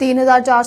3,410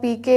PK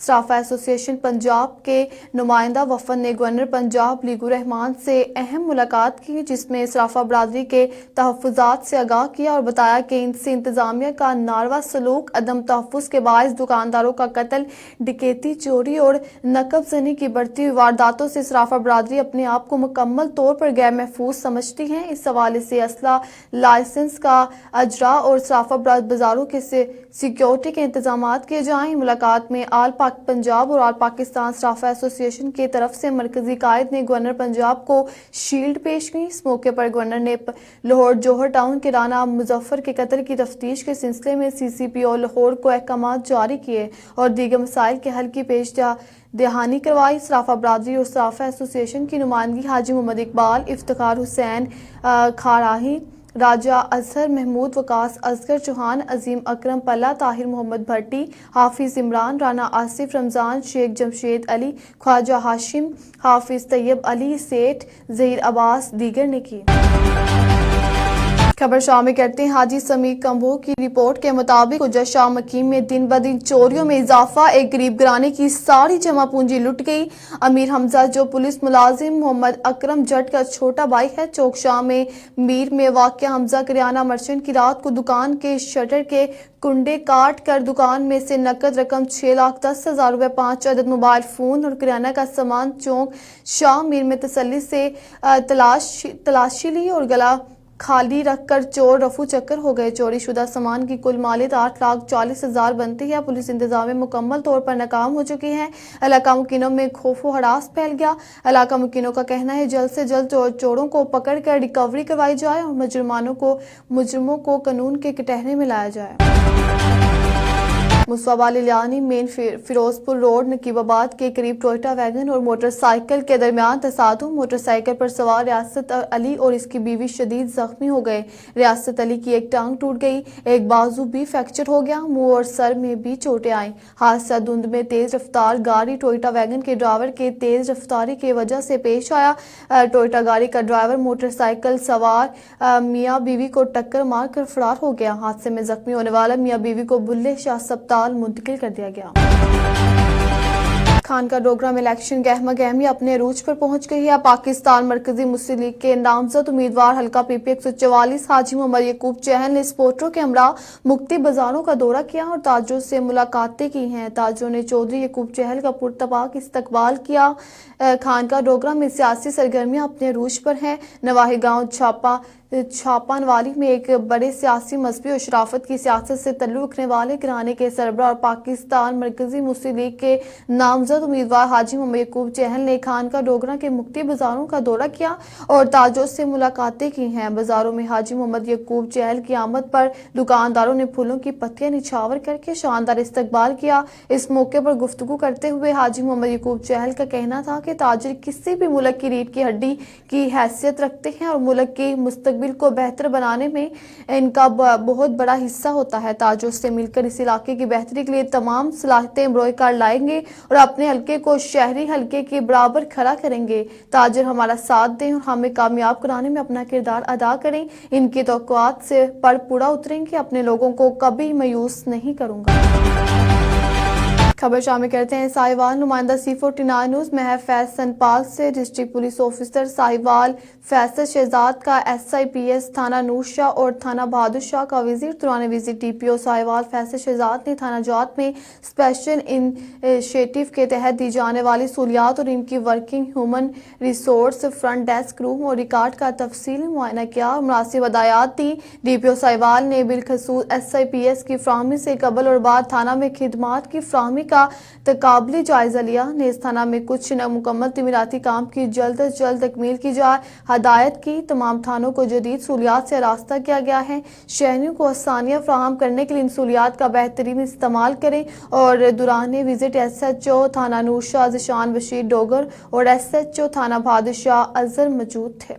صرافہ ایسوسی ایشن پنجاب کے نمائندہ وفد نے گورنر پنجاب لیگو رحمان سے اہم ملاقات کی، جس میں صرافہ برادری کے تحفظات سے آگاہ کیا اور بتایا کہ ان سے انتظامیہ کا ناروا سلوک، عدم تحفظ کے باعث دکانداروں کا قتل، ڈکیتی، چوری اور نقب زنی کی بڑھتی ہوئی وارداتوں سے صرافہ برادری اپنے آپ کو مکمل طور پر غیر محفوظ سمجھتی ہے۔ اس حوالے سے اسلحہ لائسنس کا اجرا اور صرافہ بازاروں کے سیکیورٹی کے انتظامات کیے جائیں۔ ملاقات میں آل پاک پنجاب اور آل پاکستان صرافہ ایسوسی ایشن کی طرف سے مرکزی قائد نے گورنر پنجاب کو شیلڈ پیش کی۔ اس موقع پر گورنر نے لاہور جوہر ٹاؤن کے رانا مظفر کے قتل کی تفتیش کے سلسلے میں CCPO لاہور کو احکامات جاری کیے اور دیگر مسائل کے حل کی پیش دہانی کروائی۔ صرافہ برادری اور صرافہ ایسوسی ایشن کی نمائندگی حاجی محمد اقبال، افتخار حسین کھاراہی، راجہ اظہر محمود، وقاص اصغر چوہان، عظیم اکرم پلہ، طاہر محمد بھٹی، حافظ عمران، رانا آصف رمضان، شیخ جمشید علی، خواجہ ہاشم، حافظ طیب علی سیٹھ، ظہیر عباس دیگر نے کی۔ خبر شامل کرتے ہیں حاجی سمیع کمبو کی رپورٹ کے مطابق حجہ شاہ مقیم میں دن بدن چوریوں میں اضافہ، ایک غریب گھرانے کی ساری جمع پونجی لٹ گئی۔ امیر حمزہ جو پولیس ملازم محمد اکرم جٹ کا چھوٹا بھائی ہے، چوک شاہ میں میر میں واقع حمزہ کریانہ مرچنٹ کی رات کو دکان کے شٹر کے کنڈے کاٹ کر دکان میں سے نقد رقم 6,10,000 روپے، 5 عدد موبائل فون اور کریانہ کا سامان چوک شاہ میر میں تسلی سے تلاشی لی اور گلا خالی رکھ کر چور رفو چکر ہو گئے۔ چوری شدہ سامان کی کل مالیت 8,40,000 بنتی ہے۔ پولیس انتظامیہ مکمل طور پر ناکام ہو چکی ہے۔ علاقہ مکینوں میں خوف و ہراس پھیل گیا۔ علاقہ مکینوں کا کہنا ہے جلد سے جلد چوروں کو پکڑ کر ریکوری کروائی جائے اور مجرموں کو قانون کے کٹہرے میں لایا جائے۔ مصطفیٰ لیلانی مین فیروزپور روڈ نقیب آباد کے قریب ٹوئٹا ویگن اور موٹر سائیکل کے درمیان تصادم، موٹر سائیکل پر سوار ریاست علی اور اس کی بیوی شدید زخمی ہو گئے۔ ریاست علی کی ایک ٹانگ ٹوٹ گئی، ایک بازو بھی فریکچر ہو گیا، منہ اور سر میں بھی چوٹیں آئیں۔ حادثہ دھند میں تیز رفتار گاڑی ٹوئٹا ویگن کے ڈرائیور کے تیز رفتاری کی وجہ سے پیش آیا۔ ٹوئٹا گاڑی کا ڈرائیور موٹر سائیکل سوار میاں بیوی کو ٹکر مار کر فرار ہو گیا۔ حادثے میں زخمی ہونے والے میاں بیوی کو بلے شاہ اسپتال منتقل کر دیا گیا۔ خانقاہ ڈوگرہ میں الیکشن گہما گہمی اپنے عروج پر پہنچ گئی ہے۔ پاکستان مرکزی مسلم لیگ کے نامزد امیدوار حلقہ PP 144 حاجی محمد یعقوب چہل نے سپورٹروں کے ہمراہ مکتی بازاروں کا دورہ کیا اور تاجروں سے ملاقاتیں کی ہیں۔ تاجروں نے چودھری یعقوب چہل کا پرتپاک استقبال کیا۔ خانقاہ ڈوگرہ میں سیاسی سرگرمیاں اپنے عروج پر ہیں۔ نواحی گاؤں چھاپانوالی میں ایک بڑے سیاسی، مذہبی اور شرافت کی سیاست سے تعلق رکھنے والے گھرانے کے سربراہ اور پاکستان مرکزی مسلم لیگ کے نامزد امیدوار حاجی محمد یعقوب چہل نے خانقاہ ڈوگرہ کے مکتی بازاروں کا دورہ کیا اور تاجروں سے ملاقاتیں کی ہیں۔ بازاروں میں حاجی محمد یعقوب چہل کی آمد پر دکانداروں نے پھولوں کی پتیاں نچھاور کر کے شاندار استقبال کیا۔ اس موقع پر گفتگو کرتے ہوئے حاجی محمد یعقوب چہل کا کہنا تھا کہ تاجر کسی بھی ملک کی ریڑھ کی ہڈی کی حیثیت رکھتے ہیں اور ملک کے مستقبل کو بہتر بنانے میں ان کا بہت بڑا حصہ ہوتا ہے۔ تاجروں سے مل کر اس علاقے کی بہتری کے لیے تمام صلاحیتیں بروئے کار لائیں گے اور اپنے حلقے کو شہری حلقے کے برابر کھڑا کریں گے۔ تاجر ہمارا ساتھ دیں اور ہمیں کامیاب کرانے میں اپنا کردار ادا کریں۔ ان کی توقعات سے پر پورا اتریں گے۔ اپنے لوگوں کو کبھی مایوس نہیں کروں گا۔ خبر شامل کرتے ہیں ساہیوال نمائندہ C49 نیوز محب فیض سنپال سے۔ District police officer Sahiwal Faisal Shahzad کا SIPS تھانہ نور شاہ اور تھانہ بہادر شاہ کا وزٹ۔ دوران وزٹ DPO ساہیوال فیصل شہزاد نے تھانہ جات میں اسپیشل انیشیٹو کے تحت دی جانے والی سہولیات اور ان کی working, human resource, front desk room اور ریکارڈ کا تفصیلی معائنہ کیا اور مناسب ہدایات دی۔ DPO ساہیوال نے بالخصوص SIPS کی فراہمی سے قبل اور بعد تھانہ میں خدمات کی فراہمی کا تقابلی جائزہ لیا۔ نیز تھانہ میں کچھ مکمل تعمیراتی کام کی جلد از جلد تکمیل کی جائے ہدایت کی۔ تمام تھانوں کو جدید سہولیات سے آراستہ کیا گیا ہے۔ شہریوں کو آسانیاں فراہم کرنے کے لیے ان سہولیات کا بہترین استعمال کریں اور دوران وزٹ SHO تھانہ نور شاہ ذیشان بشیر ڈوگر اور SHO تھانہ بہادر شاہ اظہر موجود تھے۔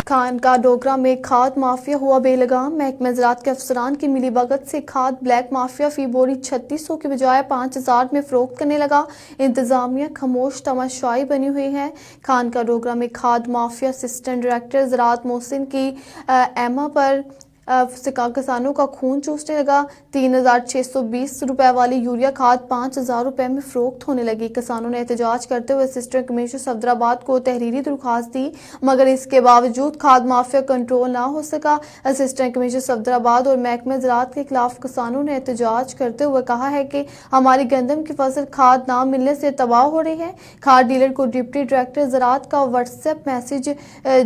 خانقاہ ڈوگرہ میں کھاد مافیا ہوا بے لگام۔ محکمہ زراعت کے افسران کی ملی بھگت سے کھاد بلیک مافیا فی بوری 3600 کی بجائے 5000 میں فروخت کرنے لگا۔ انتظامیہ خاموش تماشائی بنی ہوئی ہے۔ خانقاہ ڈوگرہ میں کھاد مافیا اسسٹنٹ ڈائریکٹر زراعت محسن کی ایما پر کسانوں کا خون چوسنے لگا۔ 3,620 روپے والی یوریا کھاد 5,000 روپے میں فروخت ہونے لگی۔ کسانوں نے احتجاج کرتے ہوئے اسسٹنٹ کمشنر صفدرآباد کو تحریری درخواست دی، مگر اس کے باوجود کھاد مافیا کنٹرول نہ ہو سکا۔ اسسٹنٹ کمشنر صفدرآباد اور محکمہ زراعت کے خلاف کسانوں نے احتجاج کرتے ہوئے کہا ہے کہ ہماری گندم کی فصل کھاد نہ ملنے سے تباہ ہو رہی ہے۔ کھاد ڈیلر کو ڈپٹی ڈائریکٹر زراعت کا واٹس ایپ میسج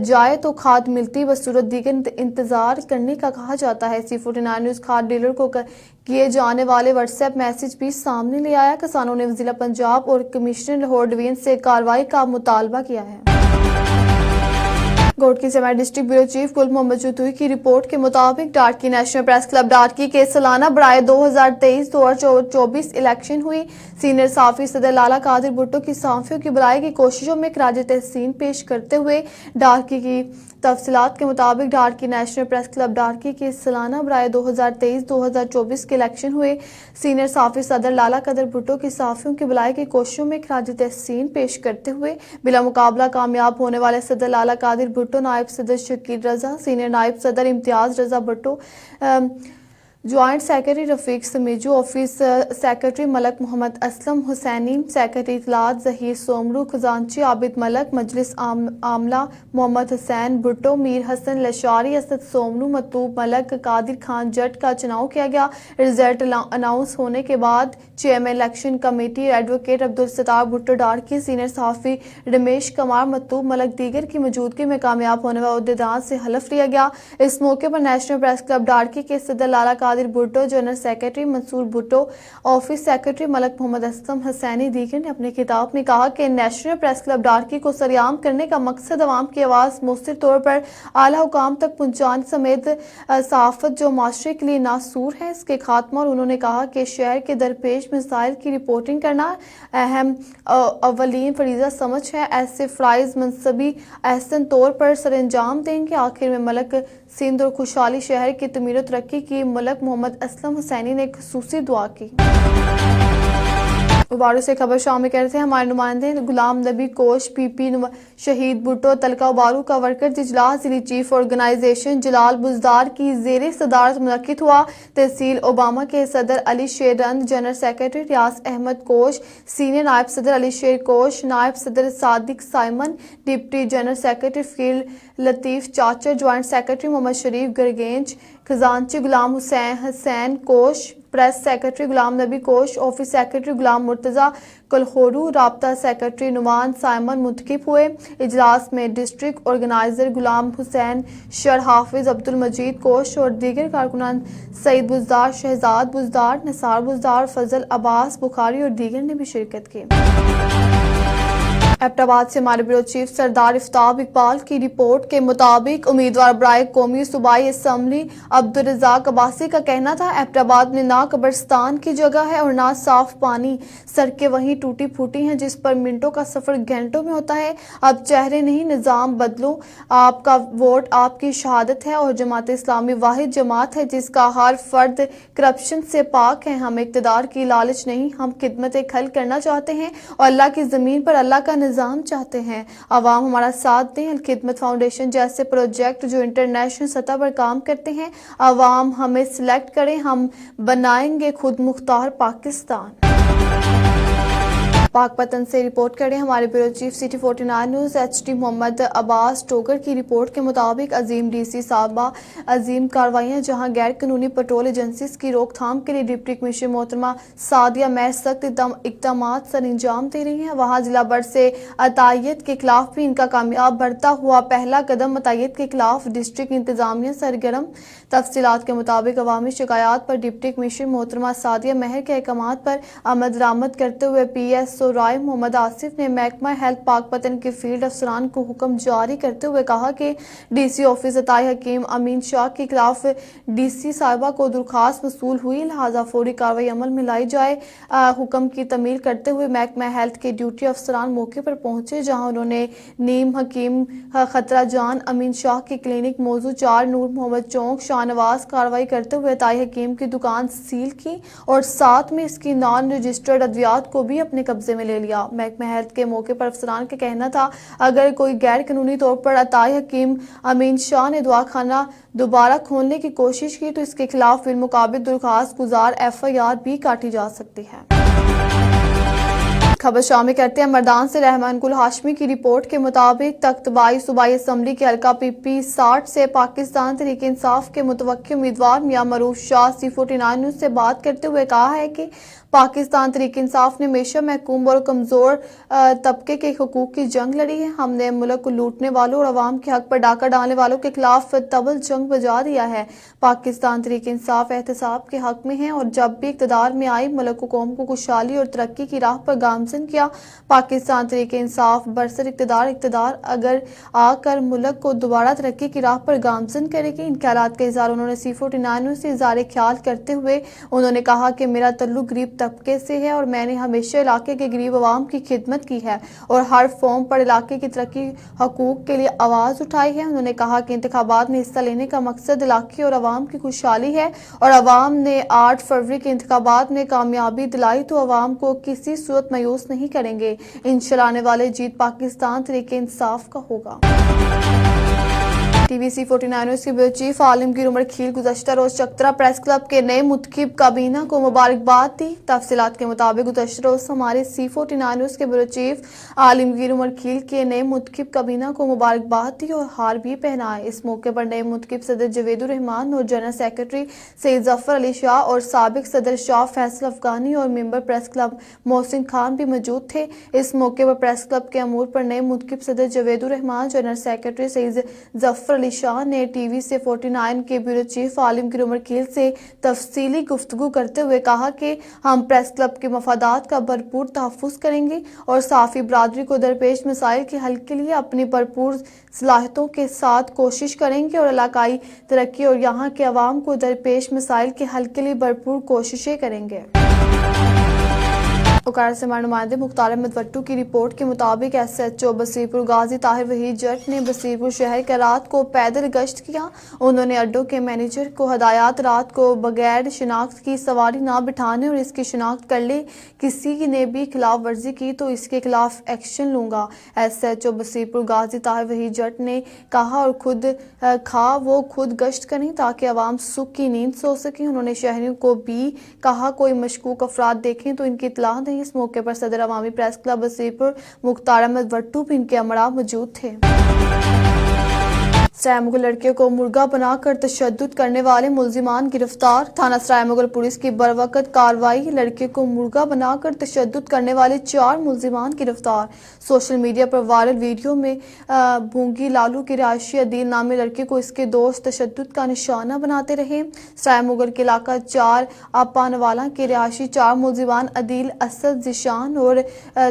جائے تو کھاد ملتی، بصورت دیگر انتظار کرنے کا کہا جاتا ہے۔ C49 نیوز کھاد ڈیلر کو کیے جانے والے واٹس ایپ میسج بھی سامنے لے آیا۔ کسانوں نے ضلع پنجاب اور کمشنر لاہور ڈویژن سے کارروائی کا مطالبہ کیا ہے۔ گوٹ کی سمیت ڈسٹرکٹ بیورو چیف گل محمد جتوئی کی رپورٹ کے مطابق ڈارکی نیشنل پریس کلب ڈارکی کے سالانہ برائے 2023-2024 الیکشن ہوئی۔ سینئر صحافی صدر لالا قادر بھٹو کی صحافیوں کی بھلائی کی کوششوں میں خراج تحسین پیش کرتے ہوئے ڈارکی کی تفصیلات کے مطابق ڈارکی نیشنل پریس کلب ڈارکی کے سالانہ برائے 2023-2024 کے الیکشن ہوئے۔ سینئر صحافی صدر لالا قادر بھٹو کی صحافیوں کی بھلائی کی کوششوں میں خراج تحسین پیش کرتے ہوئے بلا مقابلہ کامیاب ہونے والے صدر لالا قادر بھٹو، نائب صدر شکیل رضا، سینئر نائب صدر امتیاز رضا بھٹو، جوائنٹ سیکرٹری رفیق سمیجو، آفس سیکرٹری ملک محمد اسلم حسینی، سیکرٹری اطلاعات ظہیر سومرو، خزانچی عابد ملک، مجلس عاملہ محمد حسین بھٹو، میر حسن لشاری، اسد سومرو، مطلوب ملک، قادر خان جٹ کا چناؤ کیا گیا۔ رزلٹ اناؤنس ہونے کے بعد chairman election committee advocate Abdul Sattar Bhutto Darki, senior صحافی رمیش کمار، مطلوب ملک دیگر کی موجودگی میں کامیاب ہونے والے عہدیدار سے حلف لیا گیا۔ اس موقع پر نیشنل پریس کلب ڈارکی کے صدر لالا قادر بھٹو، جنرل سیکرٹری منصور بھٹو، آفس سیکرٹری ملک محمد اسلم حسینی دیگر نے اپنے خطاب میں کہا کہ نیشنل پریس کلب ڈارکی کو سرعام کرنے کا مقصد عوام کی آواز مؤثر طور پر اعلیٰ حکام تک پہنچانے سمیت صحافت جو معاشرے کے لیے ناسور ہے اس کے خاتمہ، اور انہوں نے کہا کہ شہر کے درپیش مسائل کی رپورٹنگ کرنا اہم اولین فریضہ سمجھ ہے۔ ایسے فرائض منصبی احسن طور پر سر انجام دیں گے۔ آخر میں ملک سندھ اور خوشحالی شہر کی تعمیر و ترقی کی ملک محمد اسلم حسینی نے خصوصی دعا کی۔ ابارو سے خبر شامل کرتے ہیں ہمارے نمائندے غلام نبی کوش پی پی شہید بھٹو تلکہ ابارو کا ورکرز اجلاس ضلعی چیف آرگنائزیشن جلال بزدار کی زیر صدارت منعقد ہوا۔ تحصیل اوباما کے صدر Ali Sher Rind, general secretary Riaz Ahmed Kosh, senior نائب صدر علی شیر کوش، نائب صدر Sadiq Simon, deputy general secretary field Latif Chachar, joint secretary Muhammad Sharif Gurganj, خزانچی غلام حسین کوش، پریس سیکرٹری غلام نبی کوش، آفس سیکرٹری غلام مرتضی کلخورو، رابطہ سیکرٹری نعمان سائمن منتخب ہوئے۔ اجلاس میں ڈسٹرکٹ آرگنائزر غلام حسین شر، حافظ عبد المجید کوش اور دیگر کارکنان سعید بزدار، شہزاد بزدار، نثار بزدار، فضل عباس بخاری اور دیگر نے بھی شرکت کی۔ ایبٹ آباد سے ہمارے بیورو چیف سردار افتاب اقبال کی رپورٹ کے مطابق امیدوار برائے قومی صوبائی اسمبلی عبدالرزاق عباسی کا کہنا تھا ایبٹ آباد میں نہ قبرستان کی جگہ ہے اور نہ صاف پانی، سڑکیں وہیں ٹوٹی پھوٹی ہیں جس پر منٹوں کا سفر گھنٹوں میں ہوتا ہے۔ اب چہرے نہیں نظام بدلو، آپ کا ووٹ آپ کی شہادت ہے اور جماعت اسلامی واحد جماعت ہے جس کا ہر فرد کرپشن سے پاک ہے۔ ہم اقتدار کی لالچ نہیں، ہم خدمت خلق کرنا چاہتے ہیں اور اللہ کی زمین پر اللہ کا نظام چاہتے ہیں۔ عوام ہمارا ساتھ دیں۔ الخدمت فاؤنڈیشن جیسے پروجیکٹ جو انٹرنیشنل سطح پر کام کرتے ہیں، عوام ہمیں سلیکٹ کریں، ہم بنائیں گے خود مختار پاکستان۔ پاک پتن سے رپورٹ کریں ہمارے bureau chief CT49 news HD محمد عباس ٹوگر کی رپورٹ کے مطابق عظیم DC صاحبہ عظیم کارروائیاں جہاں غیر قانونی پیٹرول ایجنسیز کی روک تھام کے لیے ڈپٹی کمشنر محترمہ سعدیہ مہر سخت اقدامات سر انجام دے رہی ہیں، وہاں ضلع بھر سے عطیت کے خلاف بھی ان کا کامیاب بڑھتا ہوا پہلا قدم عطیت کے خلاف ڈسٹرکٹ انتظامیہ سرگرم۔ تفصیلات کے مطابق عوامی شکایات پر ڈپٹی کمشنر محترمہ سعدیہ مہر کے احکامات پر عمل درآمد کرتے ہوئے PSO رائے محمد آصف نے محکمہ ہیلتھ پاک پتن کے فیلڈ افسران کو حکم جاری کرتے ہوئے کہا کہ DC آفس عطائے حکیم امین شاہ کے خلاف DC صاحبہ کو درخواست موصول ہوئی، لہٰذا فوری کارروائی عمل میں لائی جائے۔ حکم کی تعمیل کرتے ہوئے محکمہ ہیلتھ کے ڈیوٹی افسران موقع پر پہنچے جہاں انہوں نے نیم حکیم خطرہ جان امین شاہ کی کلینک موضوع 4 نور محمد چوک شاہ نواز کارروائی کرتے ہوئے عطائے حکیم کی دکان سیل کی اور ساتھ میں اس کی نان رجسٹرڈ ادویات کو بھی اپنے قبضے میں لے لیا۔ محکمہ ہیلتھ کے موقع پر افسران کا کہنا تھا اگر کوئی غیر قانونی طور پر عطائی حکیم امین شاہ نے دواخانہ دوبارہ کھولنے کی کوشش کی تو اس کے خلاف بالمقابل درخواست گزار FIR بھی کاٹی جا سکتی ہے۔ خبر شامل کرتے ہیں مردان سے رحمان گل ہاشمی کی رپورٹ کے مطابق تختبائی صوبائی اسمبلی کے حلقہ PP 60 سے پاکستان تحریک انصاف کے متوقع امیدوار میاں معروف شاہ C49 نیوز سے بات کرتے ہوئے کہا ہے کہ پاکستان تحریک انصاف نے ہمیشہ محکوم اور کمزور طبقے کے حقوق کی جنگ لڑی ہے۔ ہم نے ملک کو لوٹنے والوں اور عوام کے حق پر ڈاکہ ڈالنے والوں کے خلاف طبل جنگ بجا دیا ہے۔ پاکستان تحریک انصاف احتساب کے حق میں ہے اور جب بھی اقتدار میں آئی ملک کو قوم کو خوشحالی اور ترقی کی راہ پر گامزن کیا۔ پاکستان تحریک انصاف برسر اقتدار اگر آ کر ملک کو دوبارہ ترقی کی راہ پر گامزن کرے گی۔ ان خیالات کا اظہار انہوں نے C49 سے اظہار خیال کرتے ہوئے انہوں نے کہا کہ میرا تعلق غریب طبقے سے ہے اور میں نے ہمیشہ علاقے کے غریب عوام کی خدمت کی ہے اور ہر فارم پر علاقے کی ترقی حقوق کے لیے آواز اٹھائی ہے۔ انہوں نے کہا کہ انتخابات میں حصہ لینے کا مقصد علاقے اور عوام کی خوشحالی ہے اور عوام نے 8 فروری کے انتخابات میں کامیابی دلائی تو عوام کو کسی صورت مایوس نہیں کریں گے۔ انشاءاللہ آنے والے جیت پاکستان تحریک انصاف کا ہوگا۔ TVC 49 کی بیورو چیف عالمگیر عمر کھیل گزشتہ روز چکترا پریس کلب کے نئے منتخب کابینہ کو مبارکباد دی۔ تفصیلات کے مطابق گزشتہ روز ہمارے C49 کے بیورو چیف عالمگیر عمر کھیل کے نئے منتخب کابینہ کو مبارکباد دی اور ہار بھی پہنائے۔ اس موقع پر نئے منتخب صدر جاوید الرحمان اور جنرل سیکرٹری سید ظفر علی شاہ اور سابق صدر شاہ فیصل افغانی اور ممبر پریس کلب محسن خان بھی موجود تھے۔ اس موقع پر پریس کلب کے امور پر نئے منتخب صدر جاوید الرحمان، جنرل سیکرٹری سید ظفر علی شاہ نے TVC 49 کے بیورو چیف عالمگیر عمر کھیل سے تفصیلی گفتگو کرتے ہوئے کہا کہ ہم پریس کلب کے مفادات کا بھرپور تحفظ کریں گے اور صحافی برادری کو درپیش مسائل کے حل کے لیے اپنی بھرپور صلاحیتوں کے ساتھ کوشش کریں گے اور علاقائی ترقی اور یہاں کے عوام کو درپیش مسائل کے حل کے لیے بھرپور کوششیں کریں گے۔ اوکارا سے ہمارے نمائندے مختار احمد وٹو کی رپورٹ کے مطابق SHO بصیرپور غازی طاہر وحید جٹ نے بصیرپور شہر کا رات کو پیدل گشت کیا۔ انہوں نے اڈوں کے مینیجر کو ہدایات رات کو بغیر شناخت کی سواری نہ بٹھانے اور اس کی شناخت کر لے کسی نے بھی خلاف ورزی کی تو اس کے خلاف ایکشن لوں گا۔ SHO بصیرپور غازی طاہر وحید جٹ نے کہا اور وہ خود گشت کریں تاکہ عوام سکھ کی نیند سو سکیں۔ انہوں نے شہریوں کو بھی کہا کوئی مشکوک افراد دیکھیں تو ان کی اطلاع دیں۔ اس موقع پر صدر عوامی پریس کلب بصیرپور مختار احمد وٹو بھی ان کے ہمراہ موجود تھے۔ سرائے مغل لڑکیوں کو مرغا بنا کر تشدد کرنے والے ملزمان گرفتار۔ تھانہ سرائے مغل پولیس کی بروقت کارروائی، لڑکیوں کو مرغا بنا کر تشدد کرنے والے 4 ملزمان گرفتار۔ سوشل میڈیا پر وائرل ویڈیو میں بھونگی لالو کی رہائشی عدیل نامی لڑکے کو اس کے دوست تشدد کا نشانہ بناتے رہے۔ سرائے مغل کے علاقہ 4 آپانوالا کے رہائشی 4 ملزمان عدیل، اسد، ذیشان اور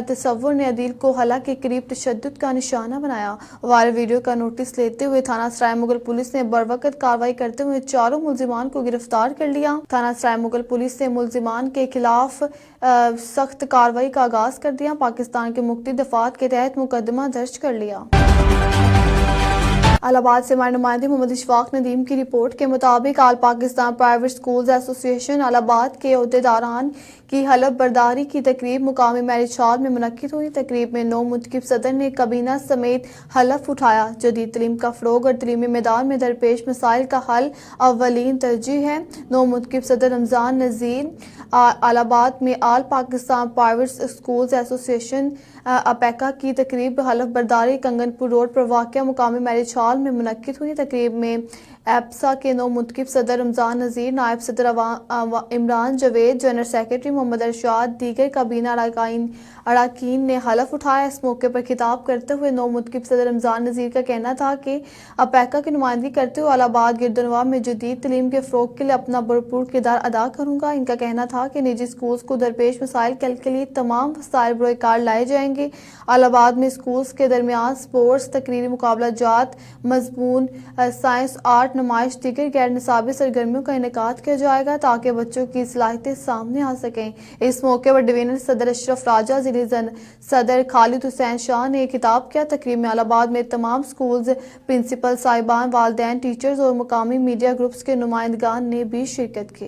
تصور نے عدیل کو حلق کے قریب تشدد کا نشانہ بنایا۔ وائرل ویڈیو کا نوٹس لیتے ہوئے تھانہ سرائے مغل پولیس نے بروقت کارروائی کرتے ہوئے 4 ملزمان کو گرفتار کر لیا۔ تھانہ سرائے مغل پولیس نے ملزمان کے خلاف سخت کارروائی کا آغاز کر دیا۔ پاکستان کے مختص دفعات کے تحت مقدمہ درج کر لیا۔ الہ آباد سے ہمارے نمائندے محمد اشفاق ندیم کی رپورٹ کے مطابق آل پاکستان پرائیویٹ اسکولز ایسوسی ایشن الہ آباد کے عہدیداران کی حلف برداری کی تقریب مقامی میرج ہال میں منعقد ہوئی۔ تقریب میں 9 منتخب صدر نے کابینہ سمیت حلف اٹھایا۔ جدید تعلیم کا فروغ اور تعلیمی میدان میں درپیش مسائل کا حل اولین ترجیح ہے۔ 9 منتخب صدر رمضان نذیر الہ آباد میں آل پاکستان پرائیویٹ اسکولز ایسوسی ایشن اپیکا کی تقریب حلف برداری کنگن پور روڈ پر واقع مقامی میرج ہال میں منعقد ہوئی۔ تقریب میں ایپسا کے 9 منتخب صدر رمضان نذیر، نائب صدر عمران جاوید، جنرل سیکرٹری محمد ارشاد، دیگر کابینہ اراکین نے حلف اٹھایا۔ اس موقع پر خطاب کرتے ہوئے 9 منتخب صدر رمضان نذیر کا کہنا تھا کہ اپیکا کی نمائندگی کرتے ہوئے الہ آباد گردنواں میں جدید تعلیم کے فروغ کے لیے اپنا بھرپور کردار ادا کروں گا۔ ان کا کہنا تھا کہ نجی اسکولز کو درپیش مسائل کے حل کے لیے تمام وسائل بروئے کار لائے جائیں گے۔ الہ آباد میں اسکولز کے درمیان سپورٹس، تقریری مقابلہ جات، مضمون، سائنس، آرٹ، نمائش، دیگر غیر نصابی سرگرمیوں کا انعقاد کیا جائے گا تاکہ بچوں کی صلاحیتیں سامنے آ سکیں۔ اس موقع پر ڈویژنل صدر اشرف راجہ، ضلعی صدر خالد حسین شاہ نے خطاب کیا۔ تقریب میں الہ آباد میں تمام اسکولز، پرنسپل صاحبان، والدین، ٹیچرز اور مقامی میڈیا گروپس کے نمائندگان نے بھی شرکت کی۔